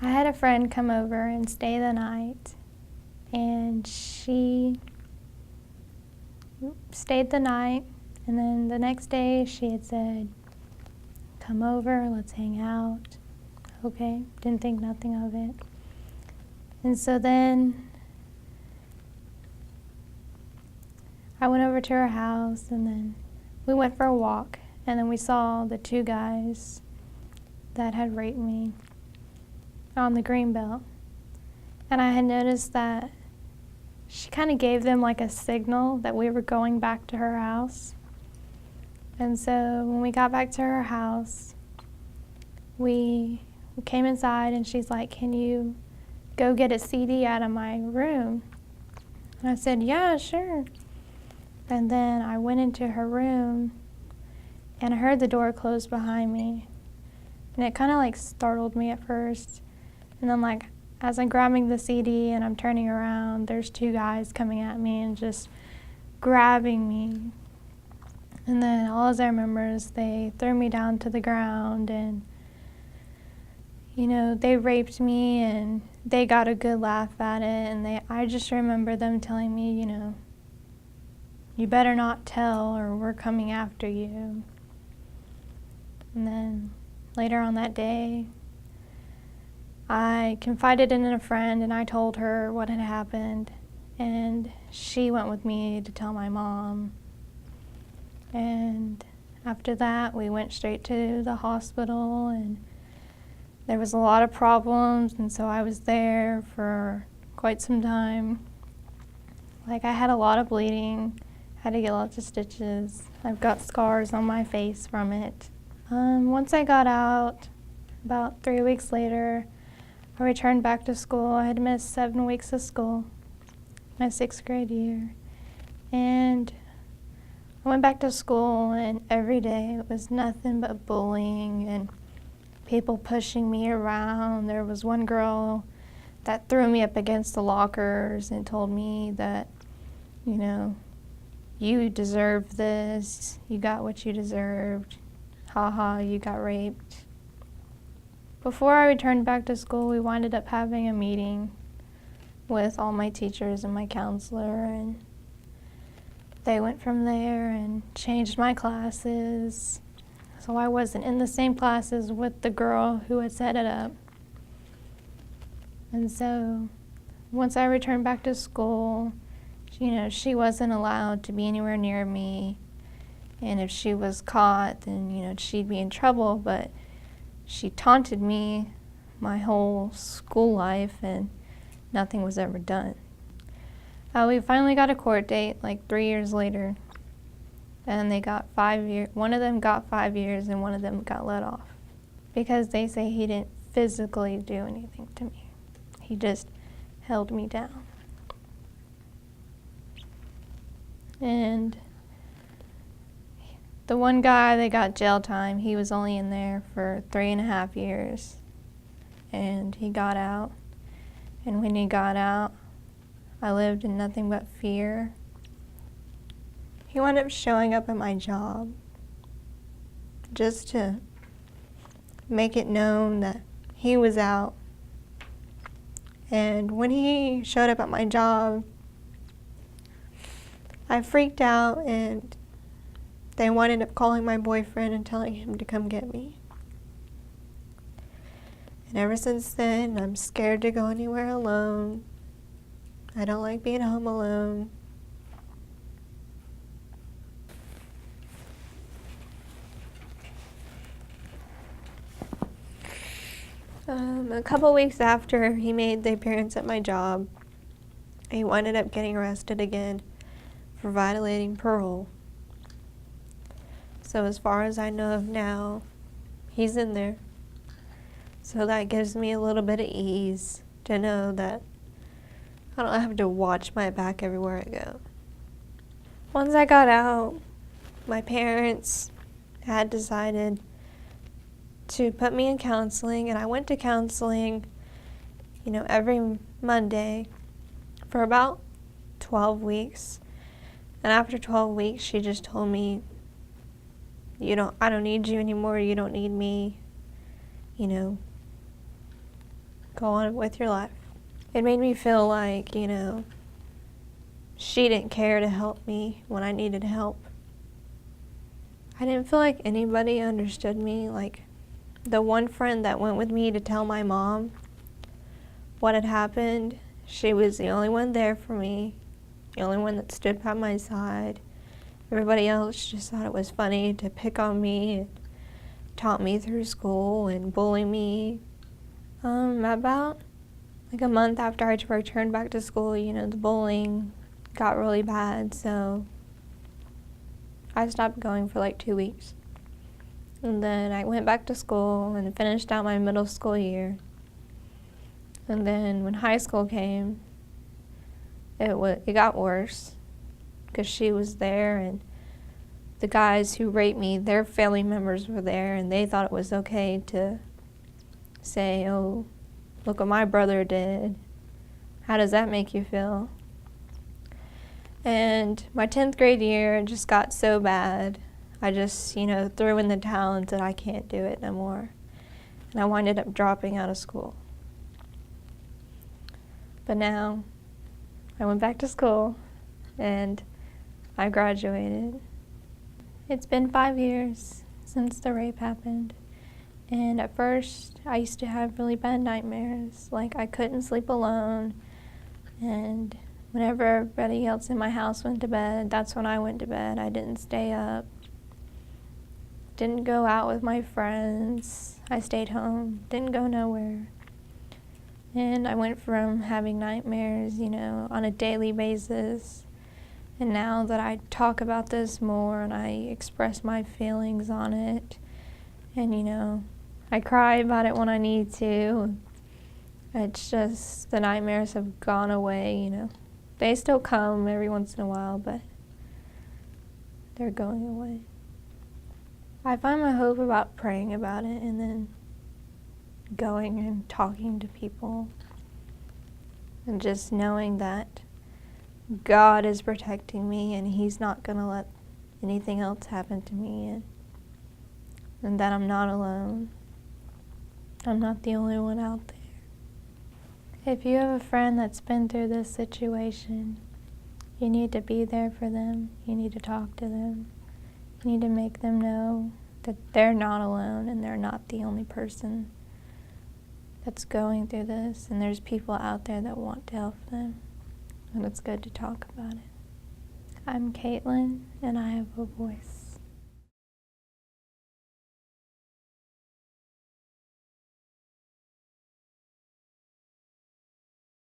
I had a friend come over and stay the night, and she stayed the night, and then the next day she had said, come over, let's hang out. Okay, didn't think nothing of it. And so then I went over to her house, and then we went for a walk, and then we saw the two guys that had raped me on the greenbelt. And I had noticed that she kind of gave them like a signal that we were going back to her house. And so when we got back to her house, we came inside, and she's like, can you go get a CD out of my room? And I said, yeah, sure. And then I went into her room, and I heard the door close behind me. And it kind of like startled me at first. And then like as I'm grabbing the CD and I'm turning around, there's two guys coming at me and just grabbing me. And then all I remember is they threw me down to the ground, and they raped me, and they got a good laugh at it. And I just remember them telling me, you better not tell or we're coming after you. And then later on that day, I confided in a friend, and I told her what had happened, and she went with me to tell my mom. And after that, we went straight to the hospital, and there was a lot of problems, and so I was there for quite some time. Like, I had a lot of bleeding, had to get lots of stitches. I've got scars on my face from it. Once I got out, about 3 weeks later, I returned back to school. I had missed 7 weeks of school, my 6th grade year. And I went back to school, and every day it was nothing but bullying and people pushing me around. There was one girl that threw me up against the lockers and told me that, you deserve this, you got what you deserved, haha, you got raped. Before I returned back to school, we winded up having a meeting with all my teachers and my counselor, and they went from there and changed my classes, so I wasn't in the same classes with the girl who had set it up. And so once I returned back to school, she wasn't allowed to be anywhere near me. And if she was caught, then, she'd be in trouble. But she taunted me my whole school life, and nothing was ever done. We finally got a court date, like 3 years later. And they got 5 years. One of them got 5 years, and one of them got let off. Because they say he didn't physically do anything to me. He just held me down. And the one guy that got jail time, he was only in there for 3.5 years. And he got out. And when he got out, I lived in nothing but fear. He wound up showing up at my job just to make it known that he was out. And when he showed up at my job, I freaked out, and they wound up calling my boyfriend and telling him to come get me. And ever since then, I'm scared to go anywhere alone. I don't like being home alone. A couple weeks after he made the appearance at my job, he ended up getting arrested again for violating parole. So as far as I know of now, he's in there. So that gives me a little bit of ease to know that I don't have to watch my back everywhere I go. Once I got out, my parents had decided to put me in counseling, and I went to counseling, every Monday for about 12 weeks. And after 12 weeks, she just told me, I don't need you anymore, you don't need me, go on with your life. It made me feel like, she didn't care to help me when I needed help. I didn't feel like anybody understood me. Like, the one friend that went with me to tell my mom what had happened, she was the only one there for me, the only one that stood by my side. Everybody else just thought it was funny to pick on me and taunt me through school and bully me. About like a month after I returned back to school, the bullying got really bad, so I stopped going for like 2 weeks. And then I went back to school and finished out my middle school year. And then when high school came, it got worse because she was there, and the guys who raped me, their family members were there, and they thought it was okay to say, "Oh, look what my brother did. How does that make you feel?" And my 10th grade year just got so bad. I just, threw in the towel and said, I can't do it no more. And I winded up dropping out of school. But now, I went back to school, and I graduated. It's been 5 years since the rape happened. And at first, I used to have really bad nightmares. Like, I couldn't sleep alone. And whenever everybody else in my house went to bed, that's when I went to bed. I didn't stay up. Didn't go out with my friends. I stayed home. Didn't go nowhere. And I went from having nightmares, on a daily basis. And now that I talk about this more and I express my feelings on it, and, I cry about it when I need to. It's just the nightmares have gone away, They still come every once in a while, but they're going away. I find my hope about praying about it and then going and talking to people and just knowing that God is protecting me and He's not going to let anything else happen to me, and that I'm not alone. I'm not the only one out there. If you have a friend that's been through this situation, you need to be there for them. You need to talk to them. You need to make them know that they're not alone and they're not the only person that's going through this. And there's people out there that want to help them. And it's good to talk about it. I'm Caitlin, and I have a voice.